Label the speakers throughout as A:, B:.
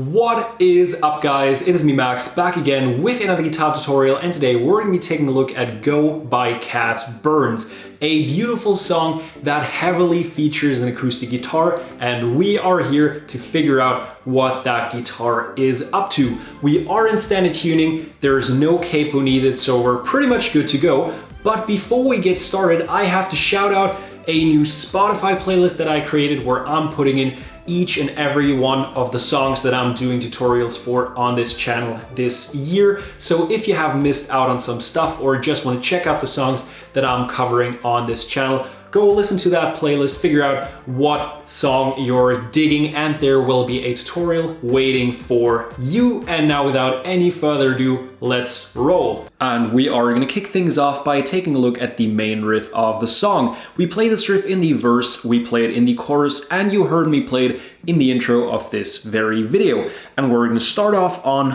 A: What is up, guys? It is me, Max, back again with another guitar tutorial, and today we're going to be taking a look at Go by Cat Burns, a beautiful song that heavily features an acoustic guitar, and we are here to figure out what that guitar is up to. We are in standard tuning, there's no capo needed, so we're pretty much good to go. But before we get started, I have to shout out a new Spotify playlist that I created where I'm putting in each and every one of the songs that I'm doing tutorials for on this channel this year. So if you have missed out on some stuff or just want to check out the songs that I'm covering on this channel, go listen to that playlist, figure out what song you're digging, and there will be a tutorial waiting for you. And now without any further ado, let's roll. And we are gonna kick things off by taking a look at the main riff of the song. We play this riff in the verse, we play it in the chorus, and you heard me play it in the intro of this very video. And we're gonna start off on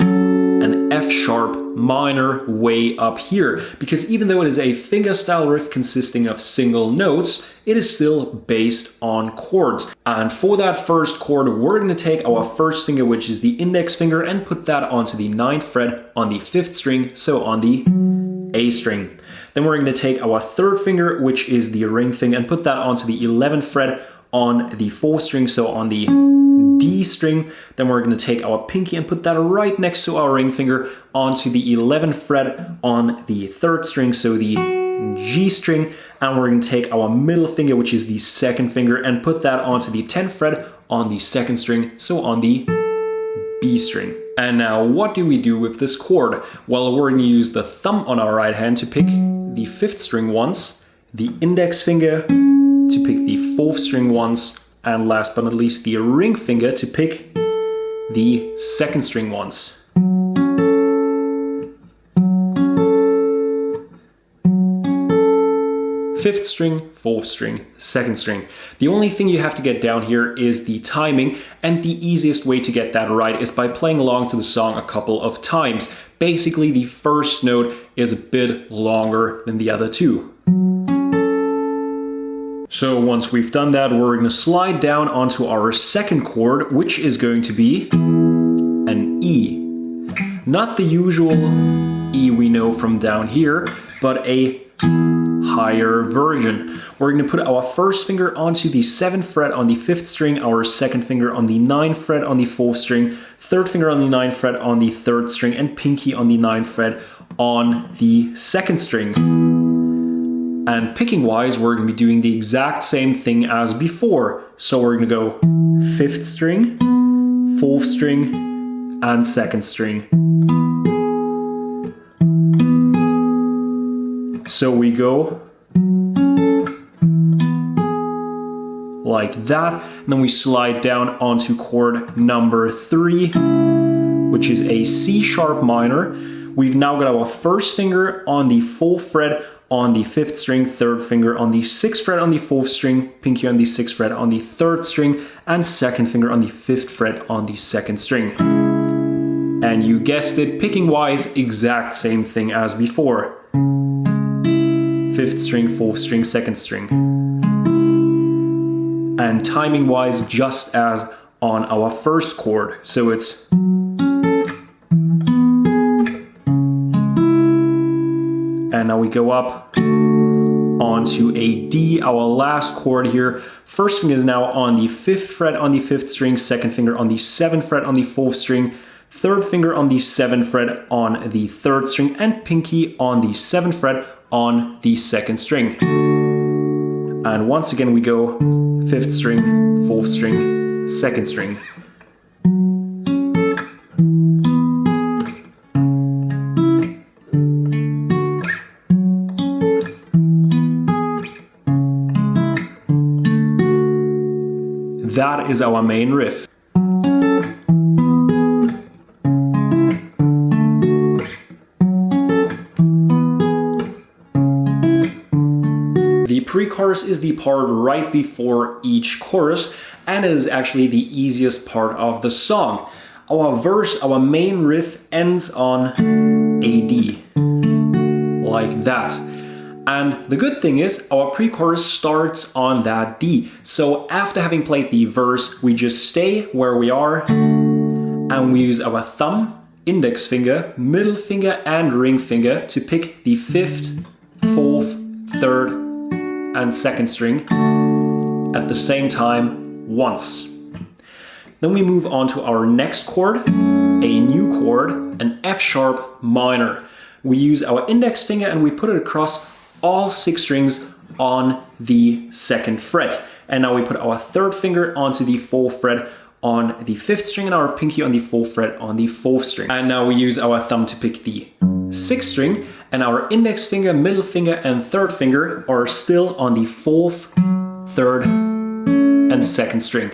A: an F sharp minor way up here, because even though it is a fingerstyle riff consisting of single notes, it is still based on chords. And for that first chord, we're going to take our first finger, which is the index finger, and put that onto the 9th fret on the 5th string, so on the A string. Then we're going to take our third finger, which is the ring finger, and put that onto the 11th fret on the 4th string, so on the D string. Then we're going to take our pinky and put that right next to our ring finger onto the 11th fret on the 3rd string, so the G string. And we're going to take our middle finger, which is the 2nd finger, and put that onto the 10th fret on the 2nd string, so on the B string. And now what do we do with this chord? Well, we're going to use the thumb on our right hand to pick the 5th string once, the index finger to pick the 4th string once, and last but not least the ring finger to pick the 2nd string once. 5th string, 4th string, 2nd string. The only thing you have to get down here is the timing, and the easiest way to get that right is by playing along to the song a couple of times. Basically, the first note is a bit longer than the other two. So once we've done that, we're going to slide down onto our second chord, which is going to be an E. Not the usual E we know from down here, but a higher version. We're going to put our first finger onto the 7th fret on the 5th string, our 2nd finger on the 9th fret on the 4th string, 3rd finger on the 9th fret on the 3rd string, and pinky on the 9th fret on the 2nd string. And picking wise, we're going to be doing the exact same thing as before. So we're going to go 5th string, 4th string, and 2nd string. So we go like that, and then we slide down onto chord number 3, which is a C sharp minor. We've now got our first finger on the 4th fret on the 5th string, 3rd finger on the 6th fret on the 4th string, pinky on the 6th fret on the 3rd string, and 2nd finger on the 5th fret on the 2nd string. And you guessed it, picking wise, exact same thing as before. 5th string, 4th string, 2nd string. And timing wise, just as on our first chord. So it's and now we go up onto a D, our last chord here. First finger is now on the 5th fret on the 5th string, 2nd finger on the 7th fret on the 4th string, 3rd finger on the 7th fret on the 3rd string, and pinky on the 7th fret on the 2nd string. And once again we go 5th string, 4th string, 2nd string. That is our main riff. The pre-chorus is the part right before each chorus, and it is actually the easiest part of the song. Our verse, our main riff, ends on a D, like that. And the good thing is our pre-chorus starts on that D. So after having played the verse, we just stay where we are and we use our thumb, index finger, middle finger and ring finger to pick the 5th, 4th, 3rd and 2nd string at the same time once. Then we move on to our next chord, a new chord, an F sharp minor. We use our index finger and we put it across all 6 strings on the 2nd fret. And now we put our 3rd finger onto the 4th fret on the 5th string and our pinky on the 4th fret on the 4th string. And now we use our thumb to pick the 6th string, and our index finger, middle finger and 3rd finger are still on the 4th, 3rd and 2nd string.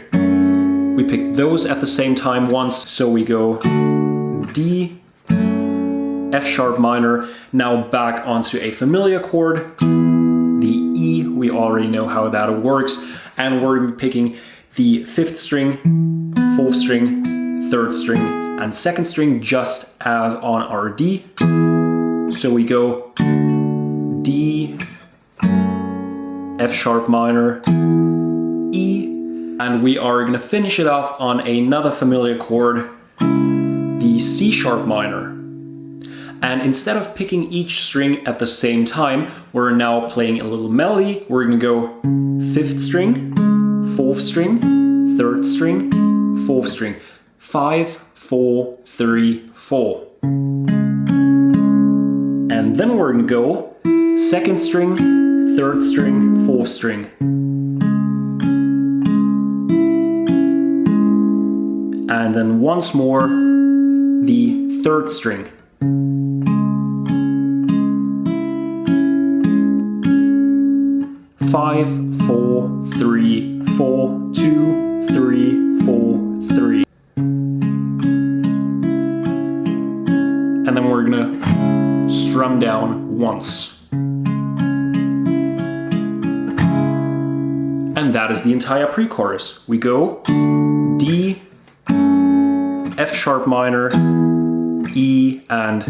A: We pick those at the same time once, so we go D, F sharp minor, now back onto a familiar chord, the E, we already know how that works, and we're picking the 5th string, 4th string, 3rd string and 2nd string just as on our D. So we go D, F sharp minor, E, and we are going to finish it off on another familiar chord, the C sharp minor. And instead of picking each string at the same time, we're now playing a little melody. We're going to go 5th string, 4th string, 3rd string, 4th string, 5, 4, 3, 4. And then we're going to go 2nd string, 3rd string, 4th string. And then once more, the 3rd string. Five, 4, 3, 4, 2, 3, 4, 3. And then we're gonna strum down once. And that is the entire pre-chorus. We go D, F sharp minor, E, and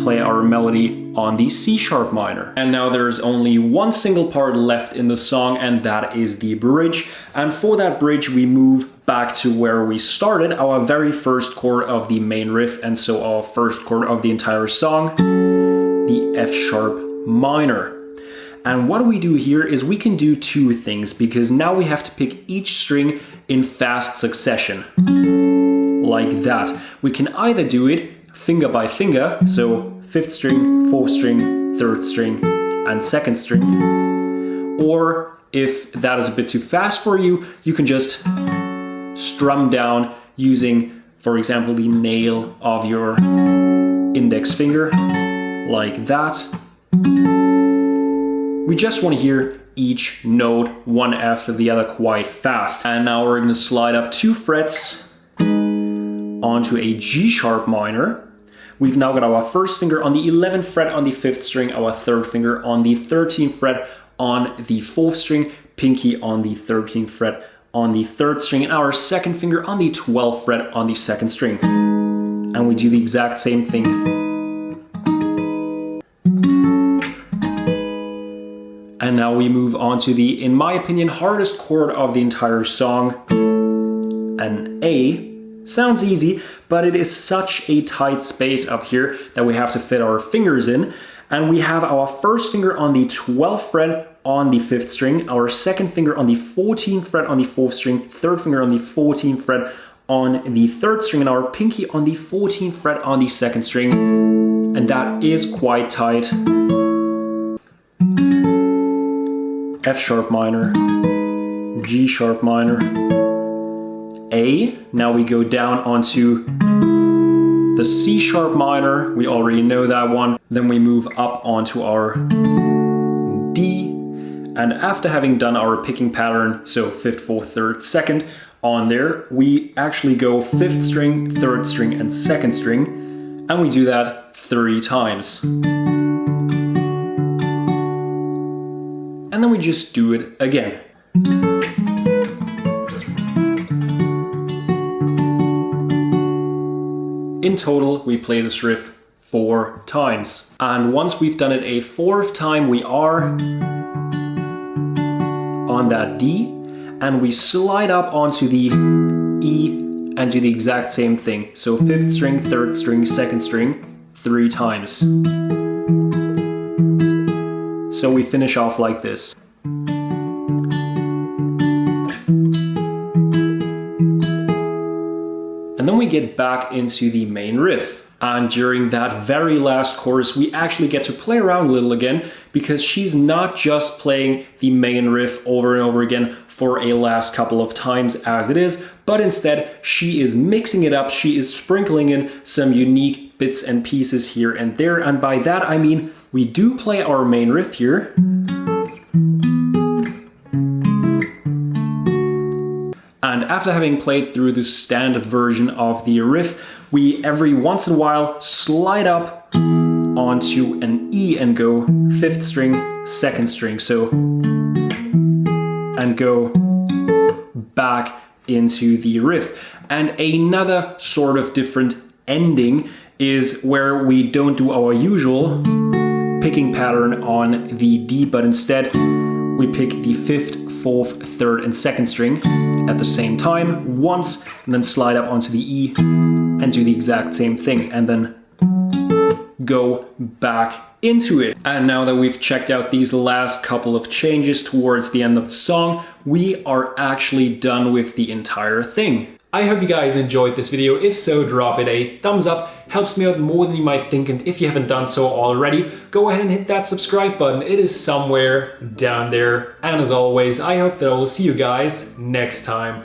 A: play our melody on the C sharp minor. And now there's only one single part left in the song, and that is the bridge. And for that bridge, we move back to where we started, our very first chord of the main riff, and so our first chord of the entire song, the F sharp minor. And what we do here is we can do 2 things, because now we have to pick each string in fast succession, like that. We can either do it finger by finger, so 5th string, 4th string, 3rd string, and 2nd string. Or if that is a bit too fast for you, you can just strum down using, for example, the nail of your index finger, like that. We just want to hear each note one after the other quite fast. And now we're going to slide up 2 frets onto a G sharp minor. We've now got our 1st finger on the 11th fret on the 5th string, our 3rd finger on the 13th fret on the 4th string, pinky on the 13th fret on the 3rd string, and our 2nd finger on the 12th fret on the 2nd string. And we do the exact same thing. And now we move on to the, in my opinion, hardest chord of the entire song, an A. Sounds easy, but it is such a tight space up here that we have to fit our fingers in. And we have our 1st finger on the 12th fret on the 5th string, our 2nd finger on the 14th fret on the 4th string, 3rd finger on the 14th fret on the 3rd string, and our pinky on the 14th fret on the 2nd string. And that is quite tight. F sharp minor, G sharp minor, A. Now we go down onto the C sharp minor. We already know that one. Then we move up onto our D. And after having done our picking pattern, so 5th, 4th, 3rd, 2nd on there, we actually go 5th string, 3rd string, and 2nd string. And we do that 3 times. And then we just do it again. In total, we play this riff 4 times. And once we've done it a 4th time, we are on that D. and we slide up onto the E and do the exact same thing. So 5th string, 3rd string, 2nd string, 3 times. So we finish off like this. And then we get back into the main riff. And during that very last chorus, we actually get to play around a little again, because she's not just playing the main riff over and over again for a last couple of times as it is, but instead she is mixing it up, she is sprinkling in some unique bits and pieces here and there. And by that I mean we do play our main riff here. And after having played through the standard version of the riff, we every once in a while slide up onto an E and go 5th string, 2nd string, so, and go back into the riff. And another sort of different ending is where we don't do our usual picking pattern on the D, but instead we pick the 5th, 4th, 3rd, and 2nd string at the same time once, and then slide up onto the E and do the exact same thing, and then go back into it. And now that we've checked out these last couple of changes towards the end of the song, we are actually done with the entire thing. I hope you guys enjoyed this video. If so, drop it a thumbs up. Helps me out more than you might think, and if you haven't done so already, go ahead and hit that subscribe button. It is somewhere down there. And as always, I hope that I will see you guys next time.